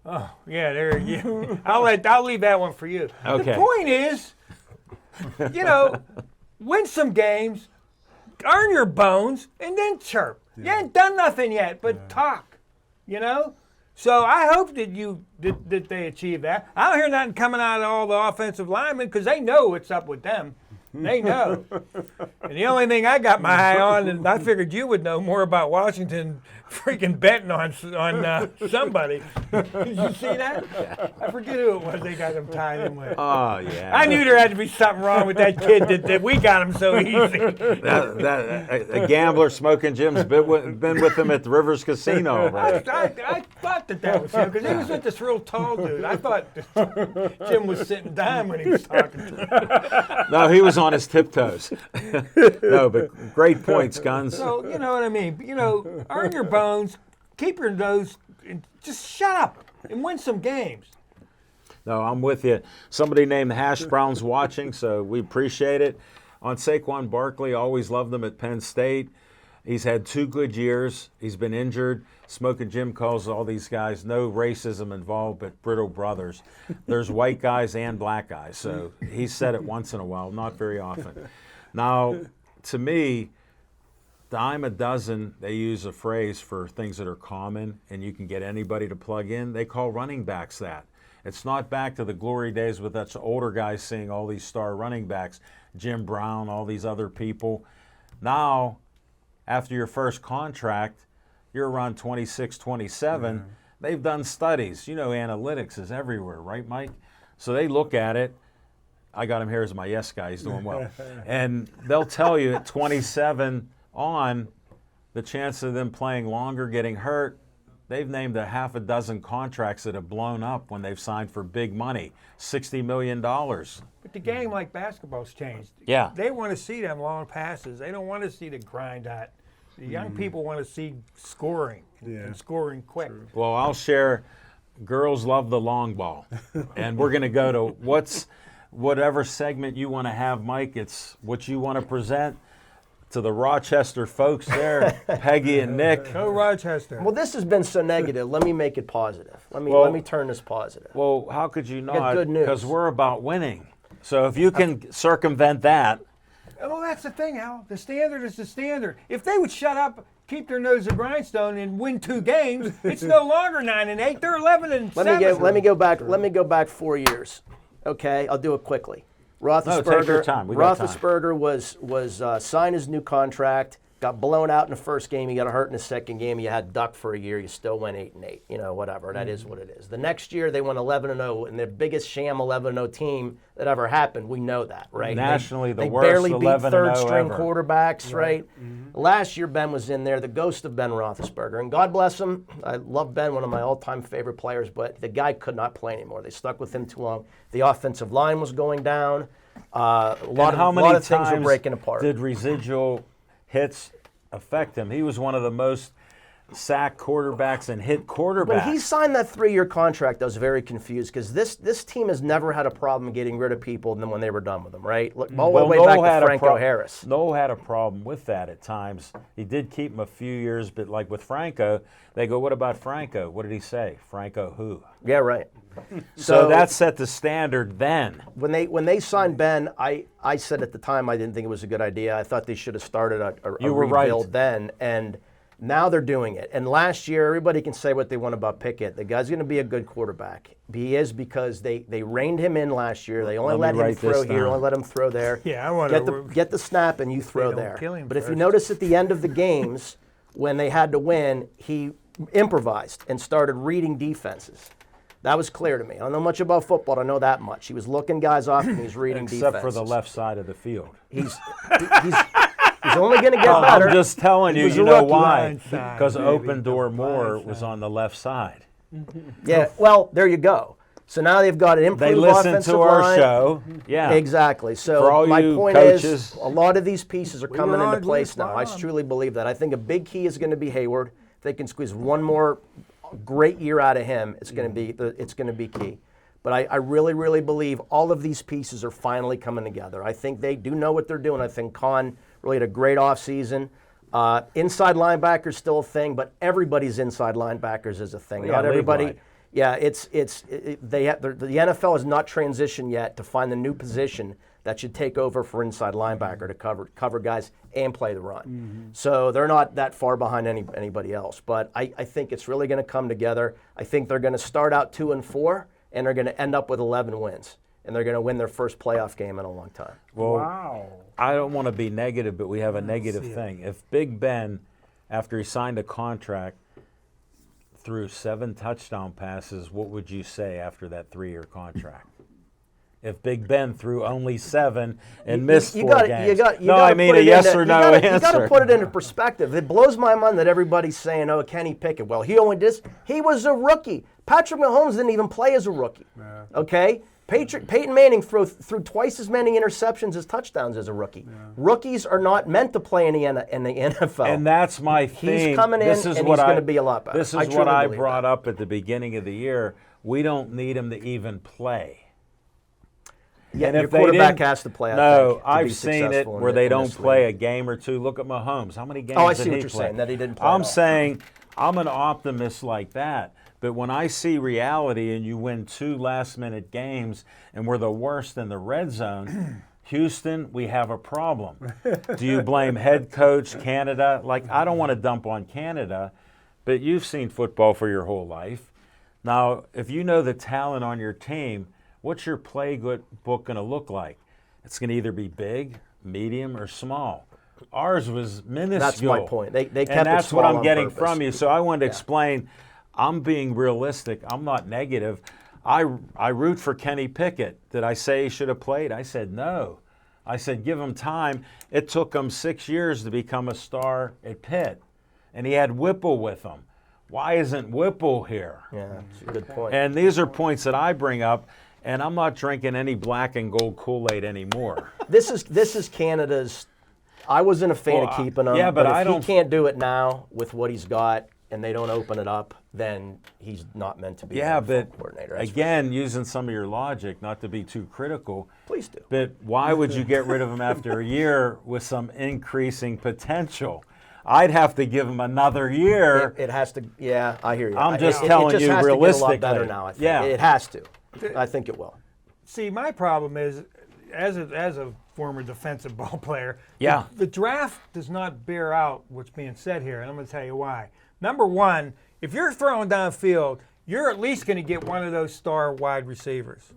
Yeah, there you. I'll leave that one for you. Okay. The point is, you know, win some games, earn your bones, and then chirp. You ain't done nothing yet, but talk. You know. So I hope that they achieve that. I don't hear nothing coming out of all the offensive linemen because they know what's up with them. They know. And the only thing I got my eye on, and I figured you would know more about Washington freaking betting on somebody. Did you see that? I forget who it was they got him tied in with. Oh, yeah. I knew there had to be something wrong with that kid that we got him so easy. A gambler, Smoking Jim's been with him at the Rivers Casino already. I thought that was him because he was with this real tall dude. I thought Jim was sitting down when he was talking to him. No, he was on his tiptoes. No, but great points, Guns. So, you know what I mean? You know, earn your bones, keep your nose, and just shut up and win some games. No, I'm with you. Somebody named Hash Brown's watching, so we appreciate it. On Saquon Barkley, always loved him at Penn State. He's had 2 good years. He's been injured. Smoking Jim calls all these guys no racism involved, but brittle brothers. There's white guys and black guys, so he said it once in a while, not very often. Now, to me, dime a dozen, they use a phrase for things that are common and you can get anybody to plug in. They call running backs that. It's not back to the glory days with us older guys seeing all these star running backs, Jim Brown, all these other people. Now, after your first contract, you're around 26, 27. Yeah. They've done studies. You know, analytics is everywhere, right, Mike? So they look at it. I got him here as my yes guy. He's doing well. And they'll tell you at 27 on, the chance of them playing longer, getting hurt, they've named a half a dozen contracts that have blown up when they've signed for big money, $60 million. But the game, like basketball's changed. Yeah. They want to see them long passes. They don't want to see the grind out. The young people want to see scoring and scoring quick. True. Well, I'll share. Girls love the long ball. And we're going to go to whatever segment you want to have, Mike. It's what you want to present to the Rochester folks there, Peggy and Nick. Go Rochester. Well, this has been so negative. Let me make it positive. Let me turn this positive. Well, how could you not? Good news. Because we're about winning. So if you can circumvent that. Oh, that's the thing, Al. The standard is the standard. If they would shut up, keep their nose to grindstone, and win 2 games, it's no longer 9-8. They're 11-7. Let me go back 4 years. Okay, I'll do it quickly. Roethlisberger, no, take your time. We got time. Roethlisberger was signed his new contract. Got blown out in the first game. He got hurt in the second game. You had duck for a year. You still went 8-8. You know, whatever. That is what it is. The next year they went 11-0, and the biggest sham 11-0 team that ever happened. We know that, right? Nationally, they the worst 11-0 barely beat third-string ever. quarterbacks, right? Mm-hmm. Last year Ben was in there, the ghost of Ben Roethlisberger, and God bless him. I love Ben, one of my all-time favorite players, but the guy could not play anymore. They stuck with him too long. The offensive line was going down. A lot of things were breaking apart. Did residual hits affect him? He was one of the most sacked quarterbacks and hit quarterbacks. When he signed that 3-year contract, I was very confused because this team has never had a problem getting rid of people than when they were done with them, right? Look, all the way back to Franco Harris. Noel had a problem with that at times. He did keep him a few years, but like with Franco, they go, what about Franco? What did he say? Franco who? Yeah, right. So that set the standard then. When they signed Ben, I said at the time I didn't think it was a good idea. I thought they should have started a rebuild then, and now they're doing it. And last year, everybody can say what they want about Pickett. The guy's going to be a good quarterback. He is because they reined him in last year. They only let him throw here, only let him throw there. Yeah, I want to get the snap and you throw there. But if you first. notice at the end of the games, when they had to win, he improvised and started reading defenses. That was clear to me. I don't know much about football. I know that much. He was looking guys off and he was reading defenses. Except for the left side of the field. He's only going to get better. I'm just telling you, you know why? Because Open Door Moore was on the left side. Yeah, well, there you go. So now they've got an improved offensive line. They listen to our show. Yeah. Exactly. So my point is, a lot of these pieces are coming into place now. I truly believe that. I think a big key is going to be Hayward. If they can squeeze one more great year out of him, it's going to be key. But I really, really believe all of these pieces are finally coming together. I think they do know what they're doing. I think Khan really had a great offseason. Inside linebackers still a thing, but everybody's inside linebackers is a thing. Not everybody. Yeah, the NFL has not transitioned yet to find the new position that should take over for inside linebacker to cover guys and play the run. Mm-hmm. So they're not that far behind anybody else. But I think it's really going to come together. I think they're going to start out 2-4, and they're going to end up with 11 wins. And they're going to win their first playoff game in a long time. Well, wow. I don't want to be negative, but we have a negative thing. If Big Ben, after he signed a contract, threw 7 touchdown passes, what would you say after that 3-year contract? If Big Ben threw only 7 and missed 4 games. I mean a yes or no answer. You got to put it into perspective. It blows my mind that everybody's saying, "Oh, Kenny Pickett." Well, he was a rookie. Patrick Mahomes didn't even play as a rookie. Yeah. Okay. Peyton Manning threw twice as many interceptions as touchdowns as a rookie. Yeah. Rookies are not meant to play in the NFL. And that's my thing. He's coming in, and he's going to be a lot better. This is what I brought up at the beginning of the year. We don't need him to even play. Yeah, and your quarterback has to play. I've seen it where they don't play a game or two. Look at Mahomes. How many games did he play? I see what you're saying, that he didn't play. I'm saying I'm an optimist like that. But when I see reality and you win 2 last-minute games and we're the worst in the red zone, Houston, we have a problem. Do you blame head coach, Canada? Like, I don't want to dump on Canada, but you've seen football for your whole life. Now, if you know the talent on your team, what's your playbook going to look like? It's going to either be big, medium, or small. Ours was minuscule. That's my point. They kept it small and that's what I'm getting purpose. from you. So I wanted to explain, I'm being realistic. I'm not negative. I root for Kenny Pickett. Did I say he should have played? I said no. I said give him time. It took him 6 years to become a star at Pitt. And he had Whipple with him. Why isn't Whipple here? Yeah, that's a good point. And these are points that I bring up. And I'm not drinking any black and gold Kool-Aid anymore. This is Canada's. I wasn't a fan of keeping him. Yeah, but if he can't do it now with what he's got, and they don't open it up, then he's not meant to be. Yeah, but coordinator. again, using some of your logic, not to be too critical. Please do. But why would you get rid of him after a year with some increasing potential? I'd have to give him another year. It has to. Yeah, I hear you. I'm just telling you realistically. It has to get a lot better now. I think. Yeah, it has to. I think it will. See, my problem is, as a former defensive ball player, yeah, the draft does not bear out what's being said here, and I'm going to tell you why. Number one, if you're throwing downfield, you're at least going to get one of those star wide receivers.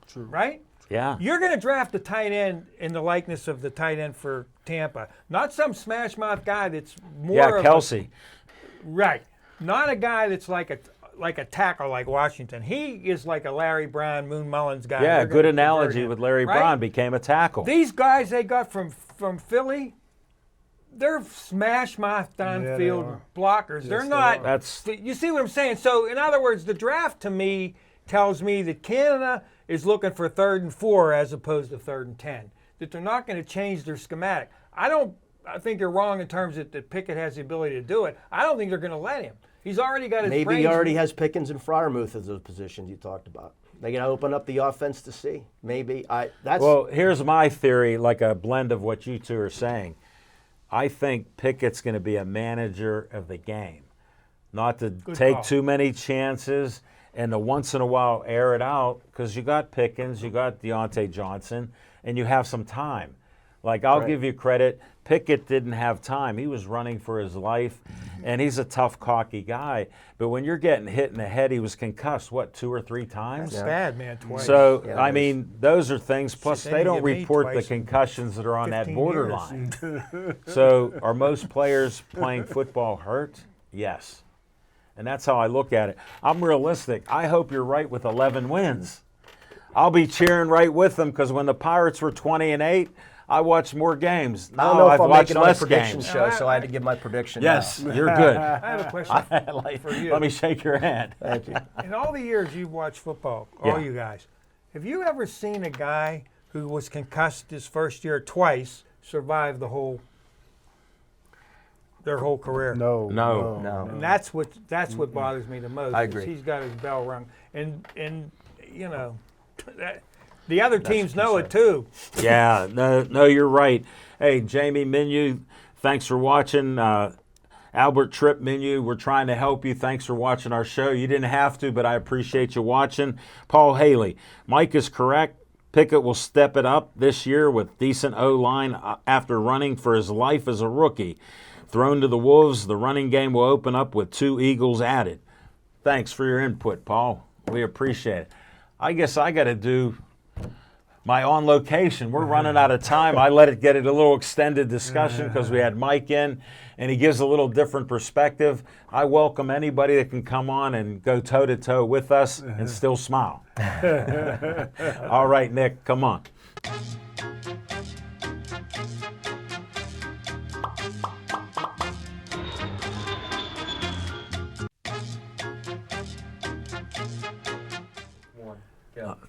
True. Right? Yeah. You're going to draft a tight end in the likeness of the tight end for Tampa, not some smash mouth guy that's more of Kelsey. Right. Not a guy that's like a tackle like Washington. He is like a Larry Brown, Moon Mullins guy. Yeah, good analogy with Larry Brown, became a tackle. These guys they got from Philly, they're smash mouth downfield blockers. Yes, they're not. You see what I'm saying? So, in other words, the draft to me tells me that Canada is looking for 3rd and 4 as opposed to 3rd and 10. That they're not going to change their schematic. I think they're wrong in terms that Pickett has the ability to do it. I don't think they're going to let him. He's already got his Maybe brains. he already has Pickens and Freiermuth as those positions you talked about. They're going to open up the offense to see. Maybe. Well, here's my theory, like a blend of what you two are saying. I think Pickett's going to be a manager of the game, not to take too many chances and to once in a while air it out, because you got Pickens, you got Deontay Johnson, and you have some time. Like, I'll give you credit. Pickett didn't have time. He was running for his life, and he's a tough, cocky guy. But when you're getting hit in the head, he was concussed, 2 or 3 times? That's bad, man, twice. So, I mean, those are things. Plus, they don't report the concussions that are on that borderline. So, are most players playing football hurt? Yes. And that's how I look at it. I'm realistic. I hope you're right with 11 wins. I'll be cheering right with them, because when the Pirates were 20-8, I watched more games. I don't know if I've I'll watched make it on a less prediction games. show, so I had to give my prediction. Yes, now. you're good. I have a question for you. Let me shake your hand. Thank you. In all the years you've watched football, all you guys, have you ever seen a guy who was concussed his first year twice survive their whole career? No. And that's what bothers me the most. I agree. He's got his bell rung, and you know, the other teams know it too. Yeah, no, you're right. Hey, Jamie Menu, thanks for watching. Albert Tripp Menu, we're trying to help you. Thanks for watching our show. You didn't have to, but I appreciate you watching. Paul Haley, Mike is correct. Pickett will step it up this year with decent O-line after running for his life as a rookie. Thrown to the Wolves, the running game will open up with 2 Eagles added. Thanks for your input, Paul. We appreciate it. I guess I got to do my On Location. We're running out of time. I let it get it a little extended discussion because we had Mike in, and he gives a little different perspective. I welcome anybody that can come on and go toe-to-toe with us and still smile. All right, Nick, come on.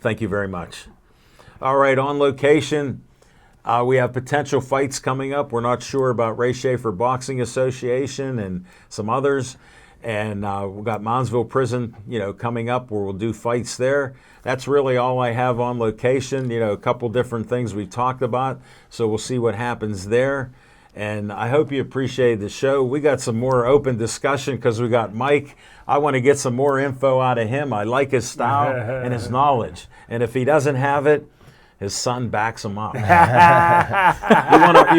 Thank you very much. All right, On Location, we have potential fights coming up. We're not sure about Ray Schaefer Boxing Association and some others. And we've got Monsville Prison, coming up where we'll do fights there. That's really all I have On Location. A couple different things we've talked about. So we'll see what happens there. And I hope you appreciate the show. We got some more open discussion because we got Mike. I want to get some more info out of him. I like his style and his knowledge. And if he doesn't have it, his son backs him up. You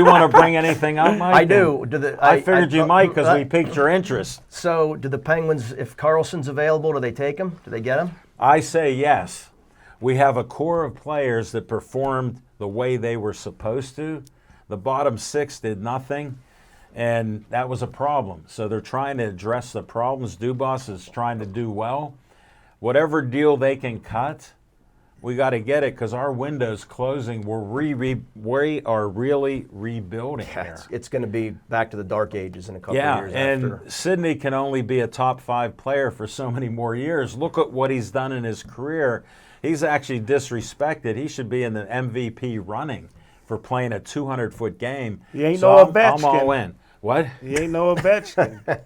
want to bring anything up, Mike? I do. I figured you might because we piqued your interest. So do the Penguins, if Carlson's available, do they take him? Do they get him? I say yes. We have a core of players that performed the way they were supposed to. The bottom six did nothing, and that was a problem. So they're trying to address the problems. Dubas is trying to do well. Whatever deal they can cut, we got to get it because our window's closing. We are really rebuilding here. It's going to be back to the dark ages in a couple of years and after. Sidney can only be a top 5 player for so many more years. Look at what he's done in his career. He's actually disrespected. He should be in the MVP running for playing a 200-foot game. He ain't so no Ovechkin. I'm all in. What? He ain't no Ovechkin.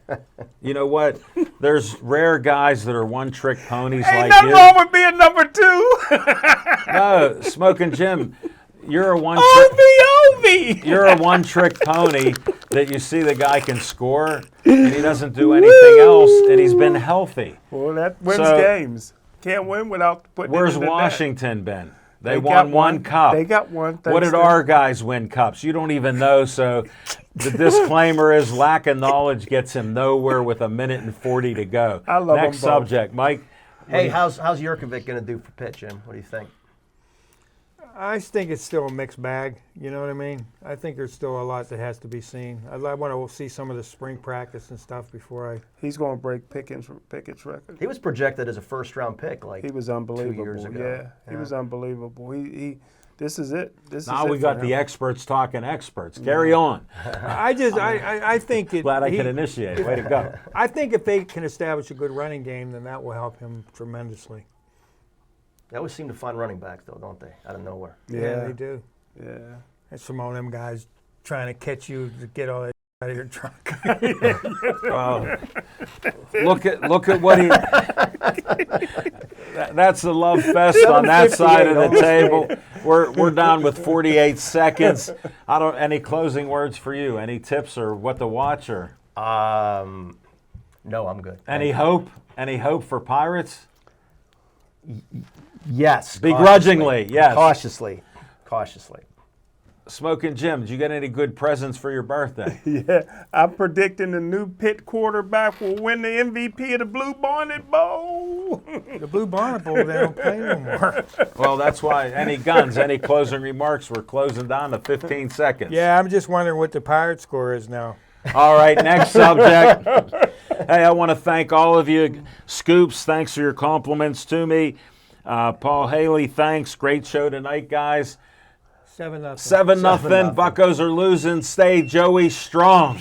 You know what? There's rare guys that are one-trick ponies Ain't like nothing you. wrong with being number 2. No, Smoking Jim, you're a You're a one-trick pony that you see the guy can score and he doesn't do anything else, and he's been healthy. Well, that wins So, games. Can't win without putting Where's it in the net. Washington been? They got won one cup. They got one. What did our guys win cups? You don't even know. So the disclaimer is lack of knowledge gets him nowhere with 1:40 to go. I love Next them both. subject, Mike. Hey, how's Jurkovic going to do for Pitt, Jim? What do you think? I think it's still a mixed bag. You know what I mean? I think there's still a lot that has to be seen. I want to see some of the spring practice and stuff before I. He's going to break Pickett's record. He was projected as a first-round pick, He was unbelievable. 2 years ago. Yeah, he was unbelievable. This is it. Now we got the experts talking experts. Carry on. I think it. Glad I could initiate. Way to go. I think if they can establish a good running game, then that will help him tremendously. They always seem to find running backs, though, don't they? Out of nowhere. Yeah, they do. Yeah. It's some of them guys trying to catch you to get all that out of your trunk. Look at what he. That's the love fest on that side of the table. We're down with 48 seconds. Any closing words for you? Any tips or what to watch or? No, I'm good. Any hope? Any hope for Pirates? Yes. Begrudgingly, yes. Cautiously. Smoking Jim, did you get any good presents for your birthday? Yeah, I'm predicting the new Pitt quarterback will win the MVP of the Blue Bonnet Bowl. The Blue Bonnet Bowl, they don't play no more. Well, that's why. Any guns, any closing remarks? We're closing down to 15 seconds. Yeah, I'm just wondering what the Pirate score is now. All right, next subject. Hey, I want to thank all of you. Scoops, thanks for your compliments to me. Paul Haley, thanks. Great show tonight, guys. 7-0. 7-0. Buccos are losing. Stay Joey strong.